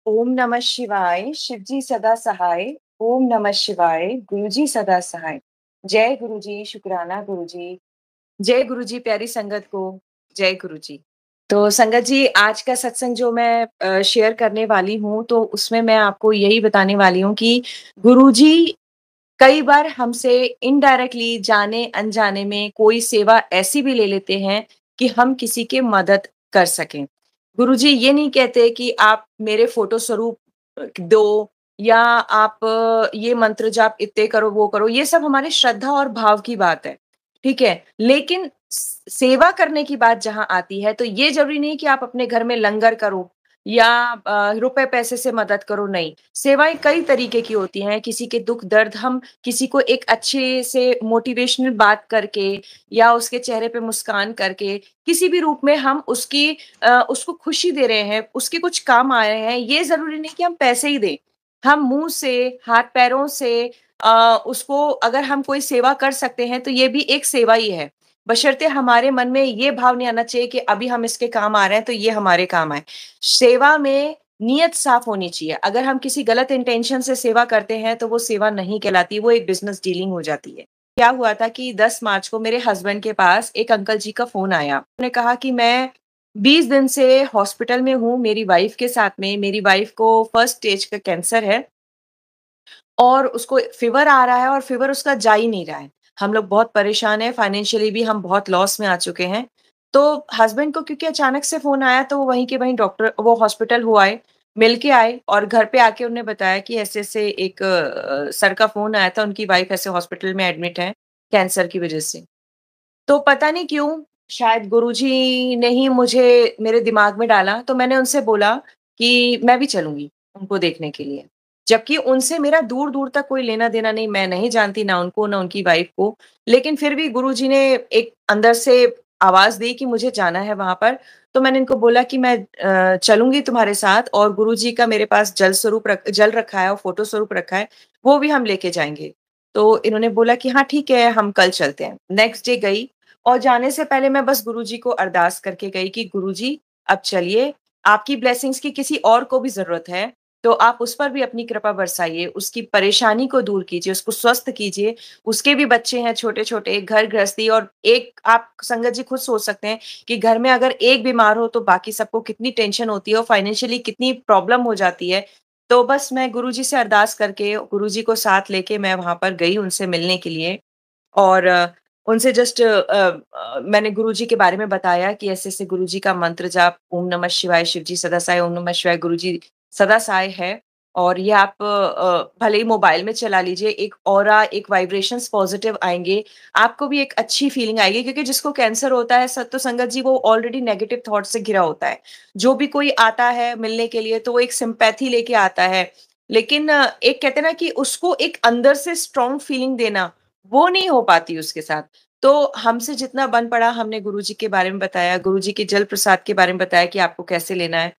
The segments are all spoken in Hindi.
ओम नमः शिवाय, शिवजी सदा सहाय। ओम नमः शिवाय, गुरुजी सदा सहाय। जय गुरुजी, शुक्राना गुरुजी। जय गुरुजी, प्यारी संगत को जय गुरुजी। तो संगत जी, आज का सत्संग जो मैं शेयर करने वाली हूँ, तो उसमें मैं आपको यही बताने वाली हूँ कि गुरुजी कई बार हमसे इनडायरेक्टली जाने-अनजाने में कोई सेवा ऐसी भी ले लेते हैं कि हम किसी की मदद कर सकें। गुरुजी ये नहीं कहते कि आप मेरे फ़ोटो स्वरूप दो या आप ये मंत्र जाप इत्ते करो, वो करो, ये सब हमारे श्रद्धा और भाव की बात है, ठीक है? लेकिन सेवा करने की बात जहाँ आती है, तो ये ज़रूरी नहीं कि आप अपने घर में लंगर करो या रुपए-पैसे से मदद करो, नहीं। सेवाएँ कई तरीके की होती हैं, किसी के दुःख-दर्द हम किसी को एक अच्छे से मोटिवेशनल बात करके या उसके चेहरे पे मुस्कान करके, किसी भी रूप में हम उसको खुशी दे रहे हैं, उसके कुछ काम आ रहे हैं, ये ज़रूरी नहीं कि हम पैसे ही दें। हम मुँह से, हाथ-पैरों से उसको अगर हम कोई सेवा कर सकते हैं, तो ये भी एक सेवा ही है। बशर्ते हमारे मन में ये भाव नहीं आना चाहिए कि अभी हम इसके काम आ रहे हैं, तो ये हमारे काम आए। सेवा में नियत साफ होनी चाहिए। अगर हम किसी गलत इंटेंशन से सेवा करते हैं, तो वो सेवा नहीं कहलाती, वो एक बिज़नेस डीलिंग हो जाती है। क्या हुआ था कि 10 मार्च को मेरे हस्बैंड के पास एक अंकल जी का फ़ोन आया। उन्होंने कहा कि मैं 20 दिन से हॉस्पिटल में हूँ मेरी वाइफ़ के साथ में। मेरी वाइफ़ को फर्स्ट स्टेज का कैंसर है और उसको फ़ीवर आ रहा है और फ़ीवर उसका जा ही नहीं रहा है। हम लोग बहुत परेशान हैं, फाइनेंशियली भी हम बहुत लॉस में आ चुके हैं। तो हस्बैंड को क्योंकि अचानक से फ़ोन आया तो वो वहीं के वहीं डॉक्टर वो हॉस्पिटल हो आए, मिल के आए और घर पे आके उन्होंने बताया कि ऐसे-ऐसे एक सर का फ़ोन आया था, उनकी वाइफ़ ऐसे हॉस्पिटल में एडमिट है, कैंसर की वज़ह से। तो पता नहीं क्यों, शायद गुरुजी ने ही मुझे मेरे दिमाग में डाला, तो मैंने उनसे बोला कि मैं भी चलूँगी, उनको देखने के लिए। जबकि उनसे मेरा दूर-दूर तक कोई लेना-देना नहीं, मैं नहीं जानती ना उनको, ना उनकी वाइफ़ को। लेकिन फिर भी गुरुजी ने एक अंदर से आवाज़ दी कि मुझे जाना है वहाँ पर, तो मैंने इनको बोला कि मैं चलूँगी तुम्हारे साथ और गुरुजी का मेरे पास जल रखा है और फ़ोटो स्वरूप रखा है, वो भी हम लेके जाएँगे। तो इन्होंने बोला कि हाँ, ठीक है, हम कल चलते हैं। नेक्स्ट डे गई और जाने से पहले मैं बस गुरुजी को अरदास करके गई कि गुरुजी अब चलिए, आपकी ब्लेसिंग्स की किसी और को भी ज़रूरत है, तो आप उस पर भी अपनी कृपा बरसाइए, उसकी परेशानी को दूर कीजिए, उसको स्वस्थ कीजिए। उसके भी बच्चे हैं छोटे-छोटे, घर गृहस्थी और एक आप संगत जी खुद सोच सकते हैं कि घर में अगर एक बीमार हो, तो बाकी सबको कितनी टेंशन होती है और फाइनेंशियली कितनी प्रॉब्लम हो जाती है। तो बस मैं गुरुजी से अरदास करके, गुरुजी को साथ लेके मैं वहाँ पर गई उनसे मिलने के लिए और उनसे जस्ट मैंने गुरुजी के बारे में बताया कि ऐसे-ऐसे गुरुजी का मंत्र जाप ओम नमः शिवाय, शिवजी सदा सहाय, ओम नमः शिवाय, गुरुजी सदा सहाय है और ये आप भले ही मोबाइल में चला लीजिए, एक ऑरा, एक वाइब्रेशंस पॉज़िटिव आएँगे, आपको भी एक अच्छी फीलिंग आएगी क्योंकि जिसको कैंसर होता है सत तो संगत जी वो ऑलरेडी नेगेटिव थॉट से घिरा होता है। जो भी कोई आता है मिलने के लिए तो वो एक सिम्पैथी लेके आता है। लेकिन एक कहते हैं ना कि उसको एक अंदर से स्ट्रॉन्ग फीलिंग देना वो नहीं हो पाती उसके साथ। तो हमसे जितना बन पड़ा हमने गुरुजी के बारे में बताया, गुरुजी के जल प्रसाद के बारे में बताया कि आपको कैसे लेना है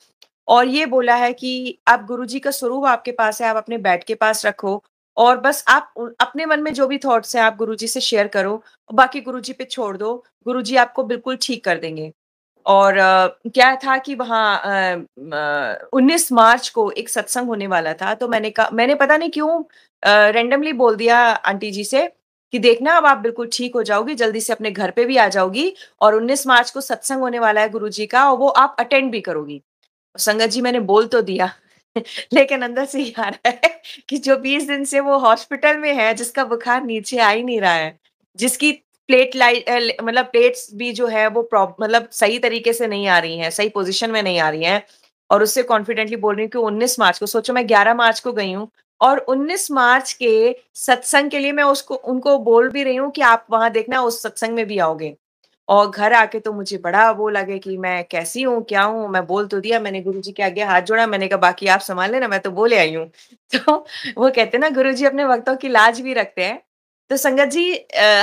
और ये बोला है कि आप गुरुजी का स्वरूप आपके पास है, आप अपने बेड के पास रखो और बस आप अपने मन में जो भी थॉट्स हैं आप गुरुजी से शेयर करो, बाकी गुरुजी पे छोड़ दो, गुरुजी आपको बिल्कुल ठीक कर देंगे। और क्या था कि वहाँ 19 मार्च को एक सत्संग होने वाला था, तो मैंने पता नहीं क्यों रैंडमली बोल दिया आंटी जी से कि देखना अब आप बिल्कुल ठीक हो जाओगी, जल्दी से अपने घर पे भी आ जाओगी और 19 मार्च को सत्संग होने वाला है गुरुजी का और वो आप अटेंड भी करोगी। संगत जी मैंने बोल तो दिया लेकिन अंदर से ये आ रहा है कि जो 20 दिन से वो हॉस्पिटल में है, जिसका बुखार नीचे आ ही नहीं रहा है, जिसकी मतलब प्लेट्स भी जो है वो मतलब सही तरीके से नहीं आ रही हैं, सही पोज़ीशन में नहीं आ रही हैं और उससे कॉन्फिडेंटली बोल रही हूँ कि 19 मार्च को सोचो मैं 11 मार्च को गई हूँ और 19 मार्च के सत्संग के लिए मैं उसको उनको बोल भी रही हूँ कि आप वहाँ देखना उस सत्संग में भी आओगे। और घर आके तो मुझे बड़ा वो लगे कि मैं कैसी हूँ, क्या हूँ? मैं बोल तो दिया, मैंने गुरुजी के आगे हाथ जोड़ा, मैंने कहा बाकी आप सँभाल लेना, मैं तो बोले आई हूँ। तो वो कहते हैं ना गुरुजी अपने भक्तों की लाज भी रखते हैं। तो संगत जी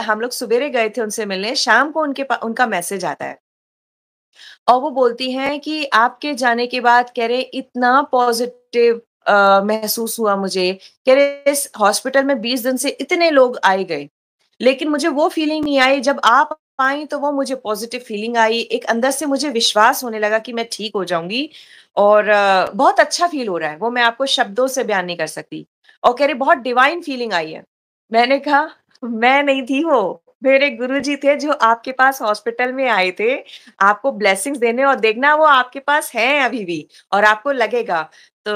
हम लोग सवेरे गए थे उनसे मिलने, शाम को उनका मैसेज आता है और वो बोलती हैं कि आपके जाने के बाद कह रहे इतना पॉज़िटिव महसूस हुआ मुझे, कह रहे इस हॉस्पिटल में 20 दिन से इतने लोग आए गए, लेकिन मुझे वो फीलिंग नहीं आई जब आप पाई तो वो मुझे पॉजिटिव फीलिंग आई, एक अंदर से मुझे विश्वास होने लगा कि मैं ठीक हो जाऊँगी और बहुत अच्छा फ़ील हो रहा है, वो मैं आपको शब्दों से बयान नहीं कर सकती। और कह रही बहुत डिवाइन फीलिंग आई है। मैंने कहा मैं नहीं थी वो, मेरे गुरुजी थे जो आपके पास हॉस्पिटल में आए थे, आपको ब्लेसिंग्स देने और देखना वो आपके पास हैं अभी भी और आपको लगेगा। तो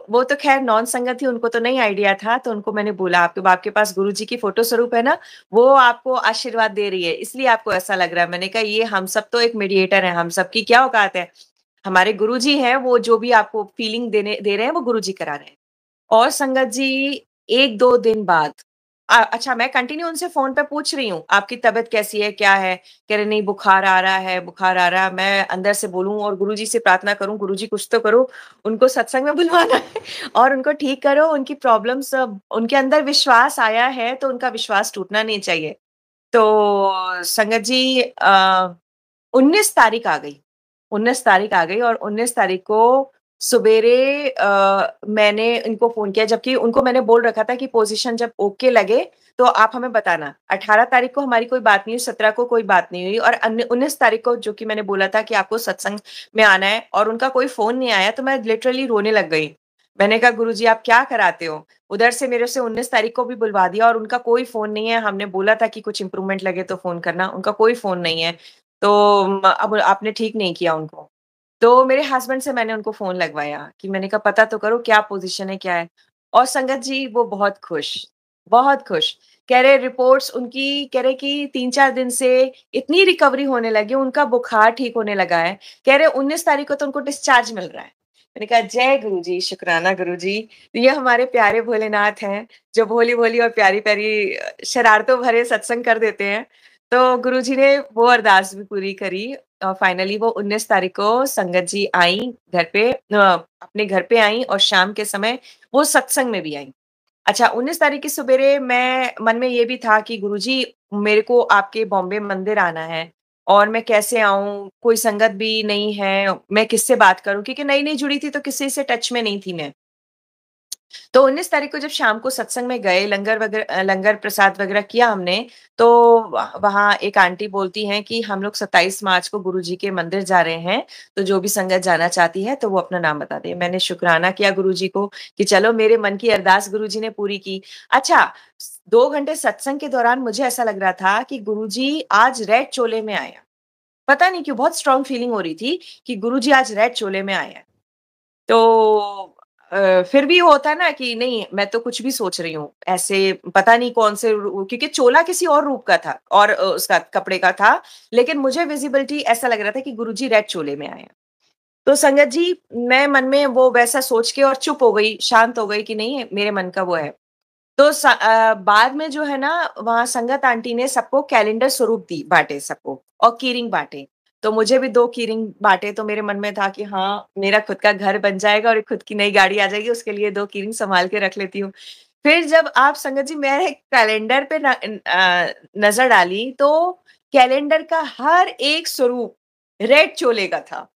वो तो ख़ैर नॉन संगत थी, उनको तो नहीं आइडिया था, तो उनको मैंने बोला आपके पास गुरुजी की फ़ोटो स्वरूप है ना? वो आपको आशीर्वाद दे रही है, इसलिए आपको ऐसा लग रहा है। मैंने कहा ये हम सब तो एक मीडिएटर हैं, हम सबकी क्या औकात है? हमारे गुरुजी हैं, वो जो भी आपको फीलिंग देने दे रहे हैं, वो गुरुजी करा रहे हैं। और संगत जी 1-2 दिन बाद अच्छा मैं कंटिन्यू उनसे फ़ोन पे पूछ रही हूँ, आपकी तबीयत कैसी है? क्या है? कह रहे नहीं बुखार आ रहा है, बुखार आ रहा है। मैं अंदर से बोलूँ और गुरुजी से प्रार्थना करूँ, गुरुजी कुछ तो करो, उनको सत्संग में बुलवाना है और उनको ठीक करो, उनकी प्रॉब्लम्स उनके अंदर विश्वास आया है, तो उनका विश्वास टूटना नहीं चाहिए। तो संगत जी 19 तारीख आ गई। 19 तारीख आ गई और 19 तारीख को सुबेरे मैंने इनको फ़ोन किया जबकि उनको मैंने बोल रखा था कि पोज़ीशन जब ओके लगे, तो आप हमें बताना। 18 तारीख को हमारी कोई बात नहीं हुई, 17 को कोई बात नहीं हुई और 19 तारीख को जो कि मैंने बोला था कि आपको सत्संग में आना है और उनका कोई फ़ोन नहीं आया, तो मैं लिटरली रोने लग गई। मैंने कहा, "गुरुजी आप क्या कराते हो?" उधर से मेरे से 19 तारीख को भी बुलवा दिया और उनका कोई फ़ोन नहीं है। हमने बोला था कि कुछ इम्प्रूवमेंट लगे तो फ़ोन करना, उनका कोई फ़ोन नहीं है। तो अब आपने ठीक नहीं किया उनको। तो मेरे हस्बैंड से मैंने उनको फ़ोन लगवाया कि मैंने कहा पता तो करो क्या पोज़ीशन है, क्या है? और संगत जी वो बहुत खुश, बहुत खुश। कह रहे रिपोर्ट्स उनकी कह रहे कि 3-4 दिन से इतनी रिकवरी होने लगी, उनका बुखार ठीक होने लगा है। कह रहे 19 तारीख को तो उनको डिस्चार्ज मिल रहा है। मैंने कहा जय गुरुजी, शुकराना गुरुजी। ये हमारे प्यारे भोलेनाथ हैं, जो भोली-भोली और प्यारी-प्यारी शरारतों भरे सत्संग कर देते हैं। तो गुरुजी ने वो अरदास भी पूरी करी फाइनली वो 19 तारीख को संगत जी आई घर पे अपने घर पे आई और शाम के समय वो सत्संग में भी आई। अच्छा 19 तारीख की सुबेरे मैं मन में ये भी था कि गुरुजी मेरे को आपके बॉम्बे मंदिर आना है और मैं कैसे आऊँ? कोई संगत भी नहीं है, मैं किससे बात करूँ? क्योंकि नई-नई जुड़ी थी तो किसी से टच में नहीं थी मैं। तो 19 तारीख को जब शाम को सत्संग में गए, लंगर प्रसाद वगैरह किया हमने, तो वहाँ एक आंटी बोलती हैं कि हम लोग 27 मार्च को गुरुजी के मंदिर जा रहे हैं, तो जो भी संगत जाना चाहती है, तो वो अपना नाम बता दे। मैंने शुकराना किया गुरुजी को कि चलो मेरे मन की अरदास गुरुजी ने पूरी की। अच्छा, 2 घंटे सत्संग के दौरान मुझे ऐसा लग रहा था कि गुरुजी आज रेड चोले में आए हैं। पता नहीं क्यों बहुत स्ट्रॉन्ग फीलिंग हो रही थी कि गुरुजी आज रेड चोले में आए हैं। तो फिर भी होता है ना कि नहीं मैं तो कुछ भी सोच रही हूँ, ऐसे पता नहीं कौन से क्योंकि चोला किसी और रूप का था और उसका कपड़े का था, लेकिन मुझे विज़िबिलिटी ऐसा लग रहा था कि गुरुजी रेड चोले में आए हैं। तो संगत जी, मैं मन में वो वैसा सोच के और चुप हो गई, शांत हो गई कि नहीं मेरे मन का वो है। तो बाद में जो है ना वहाँ संगत आंटी ने सबको कैलेंडर स्वरूप दी बाँटे सबको और कीरिंग बाँटे। तो मुझे भी 2 कीरिंग बाँटे तो मेरे मन में था कि हाँ, मेरा खुद का घर बन जाएगा और एक खुद की नई गाड़ी आ जाएगी उसके लिए 2 कीरिंग सँभाल के रख लेती हूँ। फिर जब आप संगत जी मैं कैलेंडर पे नज़र डाली तो कैलेंडर का हर एक स्वरूप रेड चोले का था।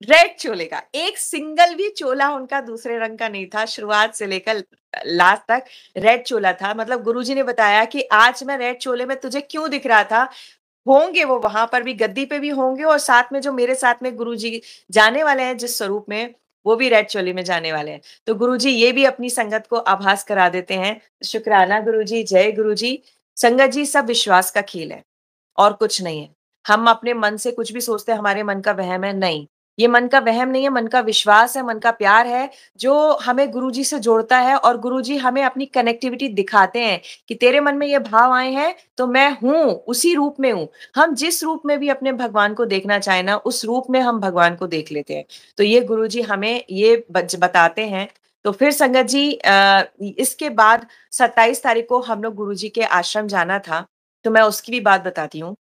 रेड चोले का, एक सिंगल भी चोला उनका दूसरे रंग का नहीं था, शुरुआत से लेकर लास्ट तक रेड चोला था। मतलब गुरुजी ने बताया कि आज मैं रेड चोले में तुझे क्यों दिख रहा था? होंगे वो वहाँ पर भी गद्दी पे भी होंगे और साथ में जो मेरे साथ में गुरुजी जाने वाले हैं जिस स्वरूप में, वो भी रेड चोले में जाने वाले हैं। तो गुरुजी ये भी अपनी संगत को आभास करा देते हैं। शुकराना गुरुजी, जय गुरुजी। संगत जी सब विश्वास का खेल है। और कुछ नहीं है। हम अपने मन से कुछ भी सोचते हैं हमारे मन का वहम है, नहीं। ये मन का वहम नहीं है, मन का विश्वास है, मन का प्यार है, जो हमें गुरुजी से जोड़ता है और गुरुजी हमें अपनी कनेक्टिविटी दिखाते हैं कि तेरे मन में ये भाव आए हैं, तो मैं हूँ, उसी रूप में हूँ। हम जिस रूप में भी अपने भगवान को देखना चाहें ना, उस रूप में हम भगवान को देख लेते हैं। तो ये गुरुजी हमें ये बताते हैं। तो फिर संगत जी इसके बाद 27 तारीख को हम लोग गुरुजी के आश्रम जाना था, तो मैं उसकी भी बात बताती हूँ।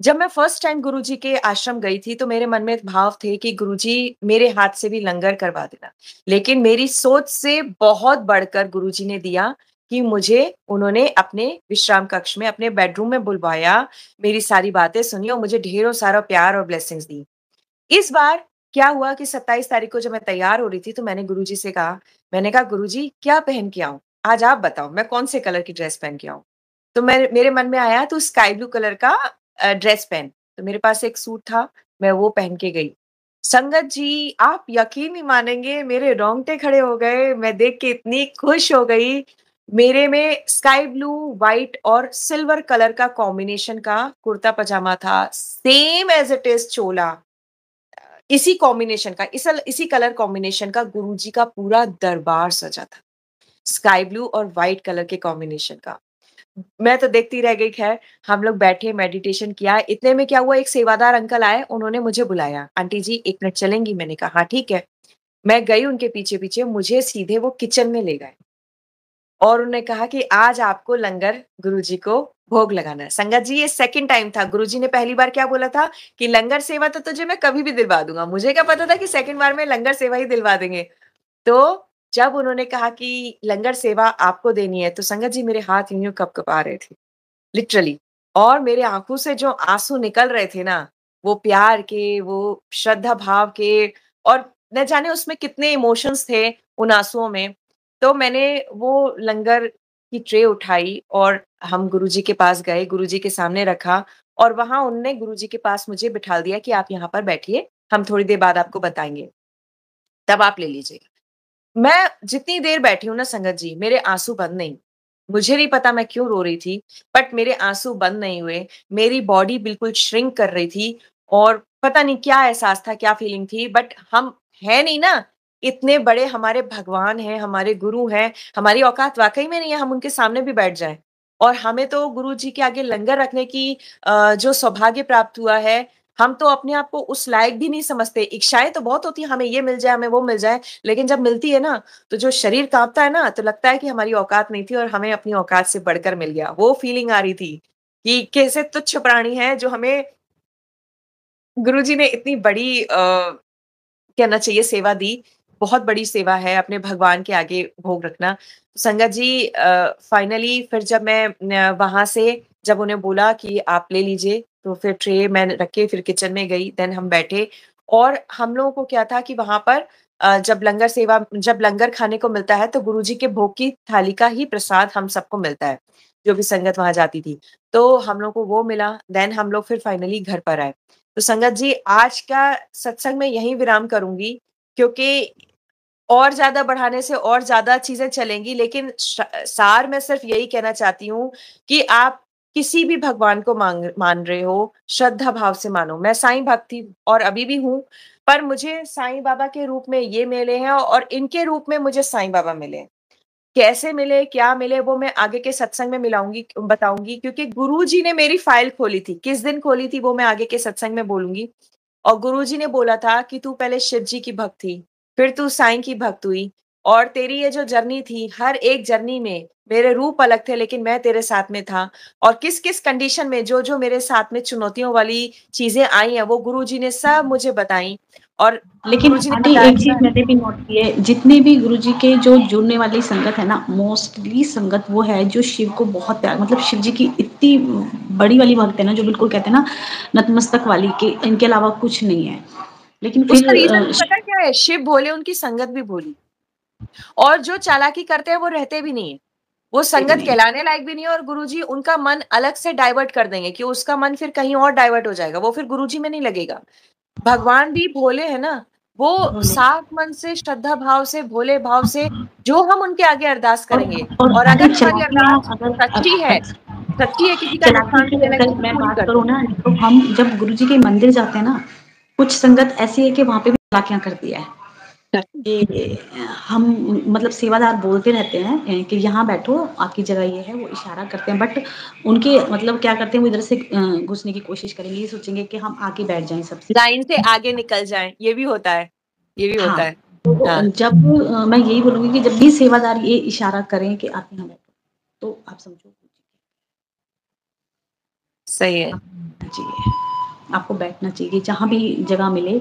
जब मैं फर्स्ट टाइम गुरुजी के आश्रम गई थी, तो मेरे मन में एक भाव थे कि गुरुजी मेरे हाथ से भी लंगर करवा देना। लेकिन मेरी सोच से बहुत बढ़कर गुरुजी ने दिया कि मुझे उन्होंने अपने विश्राम कक्ष में, अपने बेडरूम में बुलवाया, मेरी सारी बातें सुनी और मुझे ढेरों सारा प्यार और ब्लेसिंग्स दी। इस बार क्या हुआ कि 27 तारीख को जब मैं तैयार हो रही थी, तो मैंने गुरुजी से कहा, मैंने कहा, "गुरुजी क्या पहन के आऊँ? आज आप बताओ, मैं कौन से कलर की ड्रेस पहन के आऊँ?" तो मेरे मन में आया तो स्काई ब्लू कलर का ड्रेस पहन। तो मेरे पास एक सूट था, मैं वो पहन के गई। संगत जी, आप यकीन नहीं मानेंगे, मेरे रोंगटे खड़े हो गए, मैं देख के इतनी खुश हो गई। मेरे में स्काई ब्लू, व्हाइट और सिल्वर कलर का कॉम्बिनेशन का कुर्ता पजामा था, सेम एज़ इट इज़ चोला। इसी कॉम्बिनेशन का, इसी कलर कॉम्बिनेशन का गुरुजी का पूरा दरबार सजा था। स्काई ब्लू और व्हाइट कलर के कॉम्बिनेशन का। मैं तो देखती रह गई। ख़ैर, हम लोग बैठे मेडिटेशन किया, इतने में क्या हुआ, एक सेवादार अंकल आए, उन्होंने मुझे बुलाया, "आंटी जी 1 मिनट चलेंगी?" मैंने कहा, "हाँ, ठीक है।" मैं गई उनके पीछे-पीछे, मुझे सीधे वो किचन में ले गए और उन्होंने कहा कि आज आपको लंगर गुरुजी को भोग लगाना है। संगत जी, ये सेकंड टाइम था, गुरुजी ने पहली बार क्या बोला था कि लंगर सेवा तो तुझे मैं कभी भी दिलवा दूँगा। मुझे क्या पता था कि सेकंड बार में लंगर सेवा ही दिलवा देंगे। तो जब उन्होंने कहा कि लंगर सेवा आपको देनी है, तो संगत जी मेरे हाथ यूँ-यूँ कँप-कँपा रहे थे, लिटरली। और मेरे आँखों से जो आँसू निकल रहे थे ना, वो प्यार के, वो श्रद्धा भाव के, और न जाने उसमें कितने इमोशंस थे उन आँसुओं में। तो मैंने वो लंगर की ट्रे उठाई और हम गुरुजी के पास गए, गुरुजी के सामने रखा और वहाँ उन्होंने गुरुजी के पास मुझे बिठा दिया कि आप यहाँ पर बैठिए, हम थोड़ी देर बाद आपको बताएँगे, तब आप ले लीजिएगा। मैं जितनी देर बैठी हूँ ना संगत जी, मेरे आँसू बंद नहीं। मुझे नहीं पता मैं क्यों रो रही थी, बट मेरे आँसू बंद नहीं हुए। मेरी बॉडी बिल्कुल श्रिंक कर रही थी और पता नहीं क्या एहसास था, क्या फीलिंग थी, बट हम हैं नहीं ना, इतने बड़े हमारे भगवान हैं, हमारे गुरु हैं, हमारी औकात वाक़ई में नहीं है हम उनके सामने भी बैठ जाएँ। और हमें तो गुरु जी के आगे लंगर रखने की जो सौभाग्य प्राप्त हुआ है, हम तो अपने आप को उस लायक भी नहीं समझते। इच्छाएँ तो बहुत होती हैं, हमें ये मिल जाए, हमें वो मिल जाए, लेकिन जब मिलती है ना, तो जो शरीर काँपता है ना, तो लगता है कि हमारी औकात नहीं थी और हमें अपनी औकात से बढ़कर मिल गया। वो फीलिंग आ रही थी कि कैसे तुच्छ प्राणी हैं जो हमें गुरुजी ने इतनी बड़ी कहना चाहिए सेवा दी। बहुत बड़ी सेवा है अपने भगवान के आगे भोग रखना। संगत जी, फाइनली फिर जब मैं वहाँ से जब उन्हें बोला कि आप ले लीजिए, तो फिर ट्रे मैंने रख के फिर किचन में गई, देन हम बैठे और हम लोगों को क्या था कि वहाँ पर जब लंगर खाने को मिलता है, तो गुरुजी के भोग की थाली का ही प्रसाद हम सबको मिलता है, जो भी संगत वहाँ जाती थी। तो हम लोग को वो मिला, देन हम लोग फिर फाइनली घर पर आए। तो संगत जी, आज का सत्संग मैं यहीं विराम करूँगी, क्योंकि और ज़्यादा बढ़ाने से और ज़्यादा चीज़ें चलेंगी, लेकिन सार मैं सिर्फ़ यही कहना चाहती हूँ कि आप किसी भी भगवान को मान रहे हो, श्रद्धा भाव से मानो। मैं साईं भक्त थी और अभी भी हूँ, पर मुझे साईं बाबा के रूप में ये मिले हैं और इनके रूप में मुझे साईं बाबा मिले हैं। कैसे मिले, क्या मिले, वो मैं आगे के सत्संग में बताऊँगी, क्योंकि गुरुजी ने मेरी फ़ाइल खोली थी। किस दिन खोली थी वो मैं आगे के सत्संग में बोलूँगी। और गुरुजी ने बोला था कि तू पहले शिव जी की भक्त थी, फिर तू साईं की भक्त हुई और तेरी ये जो जर्नी थी, हर एक जर्नी में मेरे रूप अलग थे, लेकिन मैं तेरे साथ में था। और किस-किस कंडीशन में जो-जो मेरे साथ में चुनौतियों वाली चीज़ें आई हैं, वो गुरुजी ने सब मुझे बताई और लेकिन गुरुजी ने आंटी बताया एक कि चीज़ मैं मैंने भी नोट की है, जितने भी गुरुजी के जो जुड़ने वाली संगत है ना, मोस्टली संगत वो है जो शिव को बहुत प्यार, मतलब शिव जी की इतनी बड़ी वाली भक्त है ना, जो बिल्कुल कहते हैं ना नतमस्तक वाली, कि इनके अलावा कुछ नहीं है। लेकिन फिर उसका रीज़न भी पता है क्या है? शिव भोले, उनकी संगत भी भोली और जो चालाकी करते हैं, वो रहते भी नहीं है। वो संगत नहीं, कहलाने लायक भी नहीं है और गुरुजी उनका मन अलग से डाइवर्ट कर देंगे कि उसका मन फिर कहीं और डाइवर्ट हो जाएगा, वो फिर गुरुजी में नहीं लगेगा। भगवान भी भोले हैं ना, वो बोले साफ मन से, श्रद्धा भाव से, भोले भाव से जो हम उनके आगे अरदास और करेंगे और और आंटी अगर हमारी चालाकियाँ अरदास सच्ची है, किसी का चालाकी नुकसान की से पहले अगर तो मैं पूरी बात कर करूँ देंगे। ना, तो हम जब गुरुजी के मंदिर जाते हैं ना, कुछ संगत ऐसी है कि वहाँ पे भी चालाकियाँ करती है। कि हम, मतलब सेवादार बोलते रहते हैं कि यहाँ बैठो, आपकी जगह ये है, वो इशारा करते हैं, बट उनके मतलब क्या करते हैं, वो इधर से घुसने की कोशिश करेंगे, ये सोचेंगे कि हम आगे बैठ जाएँ सबसे। लाइन से आगे निकल जाएँ, ये भी होता है, ये भी हाँ, होता है। तो हाँ, जब मैं यही बोलूँगी कि जब भी सेवादार ये इशारा करें कि आप यहाँ बैठो, तो आप समझो सही है। आप बैठना चाहिए, आपको बैठना चाहिए, जहाँ भी जगह मिले।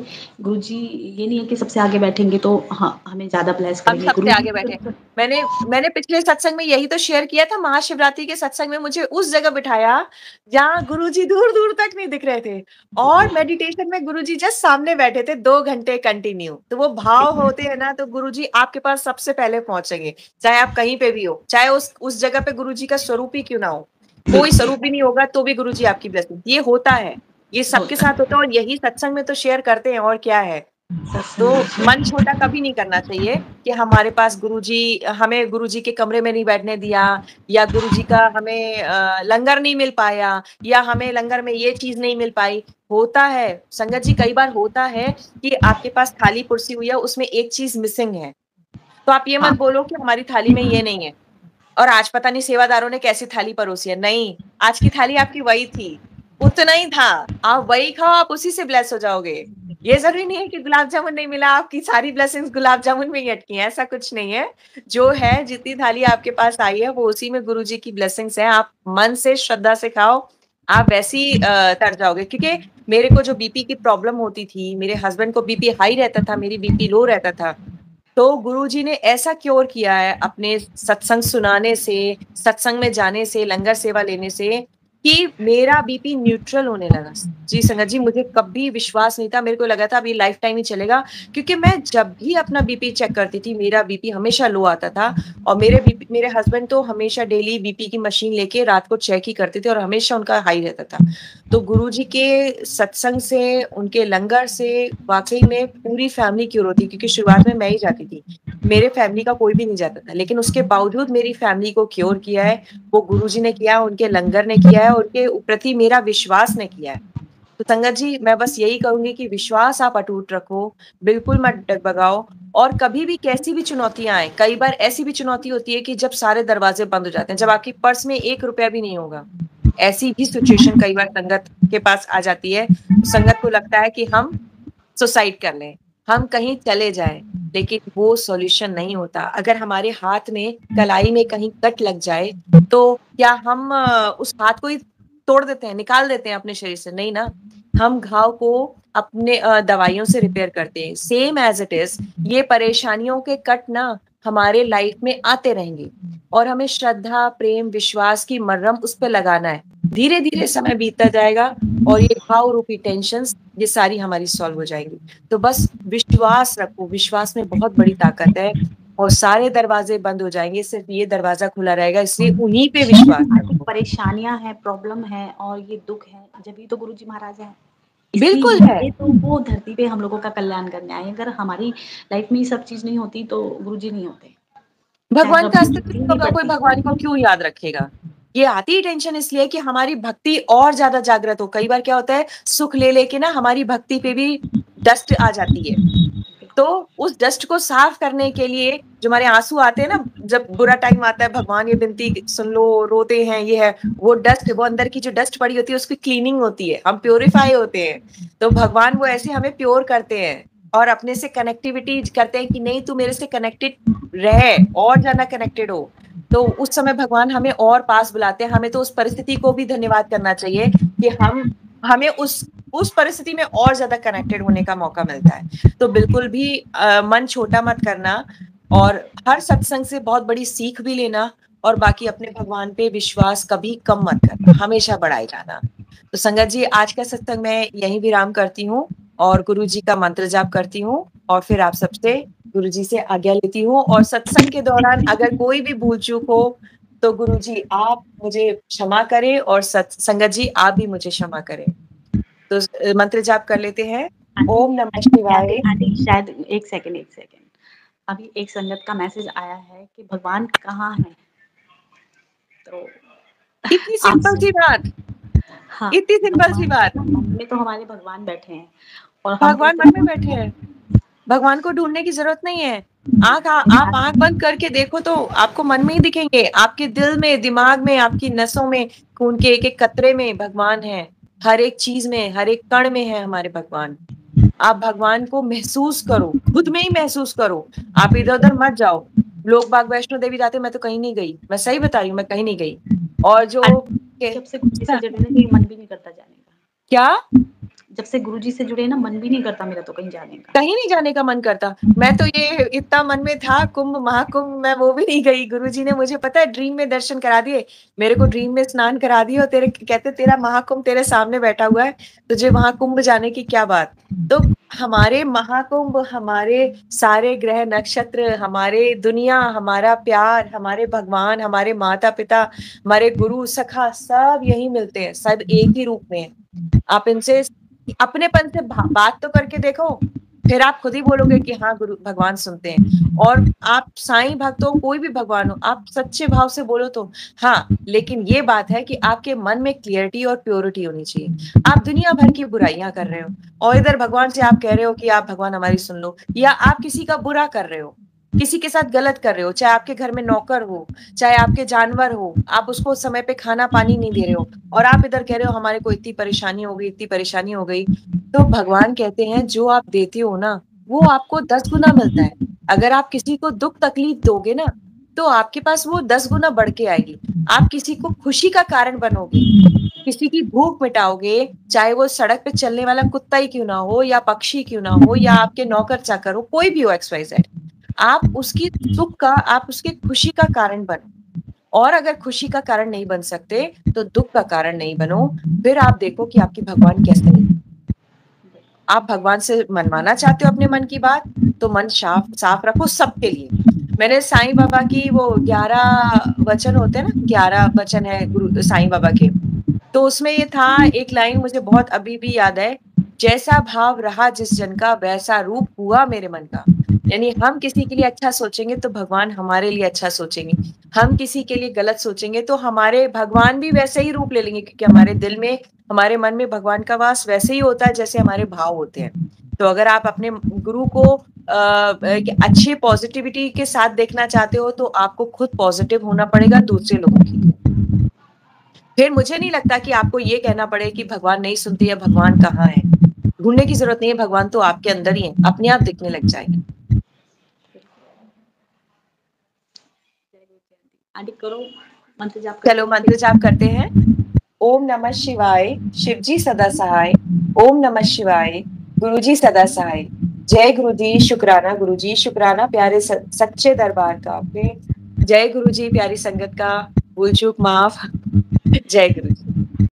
गुरुजी ये नहीं है कि सबसे आगे बैठेंगे तो हाँ, हमें ज़्यादा ब्लेस हम करेंगे, सबसे गुरुजी आगे बैठे। मैंने मैंने पिछले सत्संग में यही तो शेयर किया था, महाशिवरात्रि के सत्संग में मुझे उस जगह बिठाया, जहाँ गुरुजी दूर-दूर तक नहीं दिख रहे थे और मेडिटेशन में गुरुजी जस्ट सामने बैठे थे 2 घंटे कंटिन्यू। तो वो भाव होते हैं ना, तो गुरुजी आपके पास सबसे पहले पहुँचेंगे, चाहे आप कहीं पे भी हो, चाहे उस जगह पे गुरुजी का स्वरूप ही क्यों ना हो। कोई स्वरूप भी नहीं होगा तो भी गुरुजी आपकी ब्लेसिंग, ये होता है, ये सबके साथ होता है और यही सत्संग में तो शेयर करते हैं और क्या है। तो मन छोटा कभी नहीं करना चाहिए कि हमारे पास गुरुजी, हमें गुरुजी के कमरे में नहीं बैठने दिया, या गुरुजी का हमें लंगर नहीं मिल पाया, या हमें लंगर में ये चीज नहीं मिल पाई। होता है संगत जी, कई बार होता है कि आपके पास थाली कुर्सी हुई है, उसमें एक चीज मिसिंग है, तो आप ये मत बोलो कि हमारी थाली में ये नहीं है और आज पता नहीं सेवादारों ने कैसी थाली परोसी है। नहीं, आज की थाली आपकी वही थी, उतना ही था, आप वही खाओ, आप उसी से ब्लेस हो जाओगे। ये जरूरी नहीं है कि गुलाब जामुन नहीं मिला, आपकी सारी ब्लेसिंग्स गुलाब जामुन में ही अटकी हैं, ऐसा कुछ नहीं है। जो है, जितनी थाली आपके पास आई है वो उसी में गुरुजी की ब्लेसिंग्स हैं। आप मन से श्रद्धा से खाओ, आप वैसी तर जाओगे। क्योंकि मेरे को जो बीपी की प्रॉब्लम होती थी, मेरे हस्बैंड को बीपी हाई रहता था, मेरी बीपी लो रहता था, तो गुरुजी ने ऐसा क्योर किया है अपने सत्संग सुनाने से, सत्संग में जाने से, लंगर सेवा लेने से, कि मेरा बीपी न्यूट्रल होने लगा। जी संगत जी, मुझे कभी विश्वास नहीं था, मेरे को लगा था अभी लाइफ टाइम ही चलेगा, क्योंकि मैं जब भी अपना बीपी चेक करती थी मेरा बीपी हमेशा लो आता था। और मेरे हस्बैंड तो हमेशा डेली बीपी की मशीन लेके रात को चेक ही करते थे और हमेशा उनका हाई रहता था। तो गुरुजी के सत्संग से, उनके लंगर से वाकई में पूरी फैमिली क्योर होती, क्योंकि शुरुआत में मैं ही जाती थी, मेरे फैमिली का कोई भी नहीं जाता था, लेकिन उसके बावजूद मेरी फैमिली को क्योर किया है वो गुरुजी ने किया, उनके लंगर ने किया है, उनके प्रति मेरा विश्वास ने किया है। तो संगत जी, मैं बस यही कहूंगी कि विश्वास आप अटूट रखो, बिल्कुल मत डगमगाओ। और कभी भी कैसी भी चुनौतियां आए, कई बार ऐसी भी चुनौती होती है कि जब सारे दरवाजे बंद हो जाते हैं, जब आपकी पर्स में 1 रुपया भी नहीं होगा, ऐसी भी सिचुएशन कई बार संगत के पास आ जाती है। संगत को लगता है कि हम सुसाइड कर लें, हम कहीं चले जाएं, लेकिन वो सॉल्यूशन नहीं होता। अगर हमारे हाथ में, कलाई में कहीं कट लग जाए, तो क्या हम उस हाथ को ही तोड़ देते हैं, निकाल देते हैं अपने शरीर से? नहीं ना, हम घाव को अपने दवाइयों से रिपेयर करते हैं। सेम एज इट इज, ये परेशानियों के कट ना हमारे लाइफ में आते रहेंगे और हमें श्रद्धा, प्रेम, विश्वास की मरहम उस पर लगाना है। धीरे धीरे समय बीतता जाएगा और ये घाव रूपी टेंशन ये सारी हमारी सॉल्व हो जाएंगी। तो बस विश्वास रखो, विश्वास में बहुत बड़ी ताकत है और सारे दरवाजे बंद हो जाएंगे, सिर्फ ये दरवाजा खुला रहेगा, इसलिए उन्हीं पे विश्वास रखो। परेशानियां हैं, प्रॉब्लम है और ये दुख है, जब भी तो गुरुजी महाराज हैं, बिल्कुल है, ये तो वो धरती पे हम लोगों का कल्याण करने आए। अगर हमारी लाइफ में ये सब चीज नहीं होती तो गुरुजी नहीं होते। भगवान का अस्तित्व नहीं होगा, कोई भगवान को क्यों याद रखेगा? ये आती ही टेंशन इसलिए कि हमारी भक्ति और ज्यादा जागृत हो। कई बार क्या होता है, सुख ले लेके ना हमारी भक्ति पे भी डस्ट आ जाती है, तो उस डस्ट को साफ करने के लिए जो हमारे आंसू आते हैं ना, जब बुरा टाइम आता है, भगवान ये विनती सुन लो, रोते हैं, ये है वो डस्ट, वो अंदर की जो डस्ट पड़ी होती है उसकी क्लीनिंग होती है, हम प्योरीफाई होते हैं। तो भगवान वो ऐसे हमें प्योर करते हैं और अपने से कनेक्टिविटी करते हैं कि नहीं, तू मेरे से कनेक्टेड रहे और ज्यादा कनेक्टेड हो। तो उस समय भगवान हमें और पास बुलाते हैं। हमें तो उस परिस्थिति को भी धन्यवाद करना चाहिए कि हमें उस परिस्थिति में और ज्यादा कनेक्टेड होने का मौका मिलता है। तो बिल्कुल भी मन छोटा मत करना और हर सत्संग से बहुत बड़ी सीख भी लेना और बाकी अपने भगवान पे विश्वास कभी कम मत करना, हमेशा बढ़ाए जाना। तो संगत जी, आज का सत्संग मैं यहीं विराम करती हूँ और गुरु जी का मंत्र जाप करती हूँ और फिर आप सबसे, गुरु जी से आज्ञा लेती हूँ। और सत्संग के दौरान अगर कोई भी भूल चूक हो तो गुरु जी आप मुझे क्षमा करें और संगत जी आप भी मुझे क्षमा करें। तो मंत्र जाप कर लेते हैं। ओम नमः शिवाय। शायद एक सेकंड, अभी एक संगत का मैसेज आया है कि भगवान कहाँ है। तो इतनी सिंपल सी बात, हाँ, इतनी सिंपल सी बात। मन में तो हमारे भगवान बैठे हैं और भगवान मन में बैठे हैं, भगवान को ढूंढने की जरूरत नहीं है। आप आंख बंद करके देखो तो आपको मन में ही दिखेंगे, आपके दिल में, दिमाग में, आपकी नसों में, खून के एक एक कतरे में भगवान है। हर एक चीज में, हर एक कण में है हमारे भगवान। आप भगवान को महसूस करो, खुद में ही महसूस करो, आप इधर उधर मत जाओ। लोग बाग वैष्णो देवी जाते, मैं तो कहीं नहीं गई, मैं सही बता रही हूँ, मैं कहीं नहीं गई। और जो जब से गुरुजी से जुड़े ना, मन भी नहीं करता जाने का। क्या? जब से गुरुजी से जुड़े ना, मन भी नहीं करता मेरा तो कहीं जाने का, कहीं नहीं जाने का मन करता। मैं तो ये इतना मन में था, कुंभ महाकुंभ, मैं वो भी नहीं गई। गुरुजी ने मुझे पता है ड्रीम में दर्शन करा दिए, मेरे को ड्रीम में स्नान करा दिए और तेरे कहते तेरा महाकुंभ तेरे सामने बैठा हुआ है, तुझे वहां कुंभ जाने की क्या बात। तो हमारे महाकुंभ, हमारे सारे ग्रह नक्षत्र, हमारे दुनिया, हमारा प्यार, हमारे भगवान, हमारे माता पिता, हमारे गुरु सखा, सब यही मिलते हैं, सब एक ही रूप में है। आप इनसे अपनेपन से बात तो करके देखो, फिर आप खुद ही बोलोगे कि हाँ गुरु भगवान सुनते हैं। और आप साईं भक्त हो, कोई भी भगवान हो, आप सच्चे भाव से बोलो तो हाँ, लेकिन ये बात है कि आपके मन में क्लियरिटी और प्योरिटी होनी चाहिए। आप दुनिया भर की बुराइयां कर रहे हो और इधर भगवान से आप कह रहे हो कि आप भगवान हमारी सुन लो, या आप किसी का बुरा कर रहे हो, किसी के साथ गलत कर रहे हो, चाहे आपके घर में नौकर हो, चाहे आपके जानवर हो, आप उसको समय पे खाना पानी नहीं दे रहे हो, और आप इधर कह रहे हो हमारे को इतनी परेशानी हो गई, इतनी परेशानी हो गई। तो भगवान कहते हैं जो आप देते हो ना, वो आपको 10 गुना मिलता है। अगर आप किसी को दुख तकलीफ दोगे ना, तो आपके पास वो 10 गुना बढ़ के आएगी। आप किसी को खुशी का कारण बनोगे, किसी की भूख मिटाओगे, चाहे वो सड़क पे चलने वाला कुत्ता ही क्यों ना हो, या पक्षी क्यों ना हो, या आपके नौकर चाकर हो, कोई भी हो, XYZ, आप उसकी सुख का, आप उसकी खुशी का कारण बनो। और अगर खुशी का कारण नहीं बन सकते तो दुख का कारण नहीं बनो। फिर आप देखो कि आपकी भगवान कैसे नहीं। आप भगवान से मनवाना चाहते हो अपने मन की बात, तो मन साफ साफ रखो सबके लिए। मैंने साईं बाबा की वो 11 वचन होते हैं ना, 11 वचन है गुरु साईं बाबा के, तो उसमें ये था एक लाइन मुझे बहुत अभी भी याद है, जैसा भाव रहा जिस जन का वैसा रूप हुआ मेरे मन का। यानी हम किसी के लिए अच्छा सोचेंगे तो भगवान हमारे लिए अच्छा सोचेंगे, हम किसी के लिए गलत सोचेंगे तो हमारे भगवान भी वैसे ही रूप ले लेंगे, क्योंकि हमारे दिल में, हमारे मन में भगवान का वास वैसे ही होता है जैसे हमारे भाव होते हैं। तो अगर आप अपने गुरु को एक अच्छे पॉजिटिविटी के साथ देखना चाहते हो, तो आपको खुद पॉजिटिव होना पड़ेगा दूसरे लोगों के लिए। फिर मुझे नहीं लगता कि आपको ये कहना पड़े कि भगवान नहीं सुनते या भगवान कहाँ है। ढूंढने की जरूरत नहीं है, भगवान तो आपके अंदर ही है, अपने आप दिखने लग जाएंगे। आंटी करो मंत्र जाप। चलो मंत्र जाप करते हैं। ओम नमः शिवाय, शिवजी सदा सहाय। ओम नमः शिवाय, गुरुजी सदा सहाय। जय गुरुजी, शुक्राना गुरुजी, शुक्राना प्यारे सच्चे दरबार का। फिर जय गुरुजी, प्यारी संगत का, भूल चूक माफ। जय गुरुजी।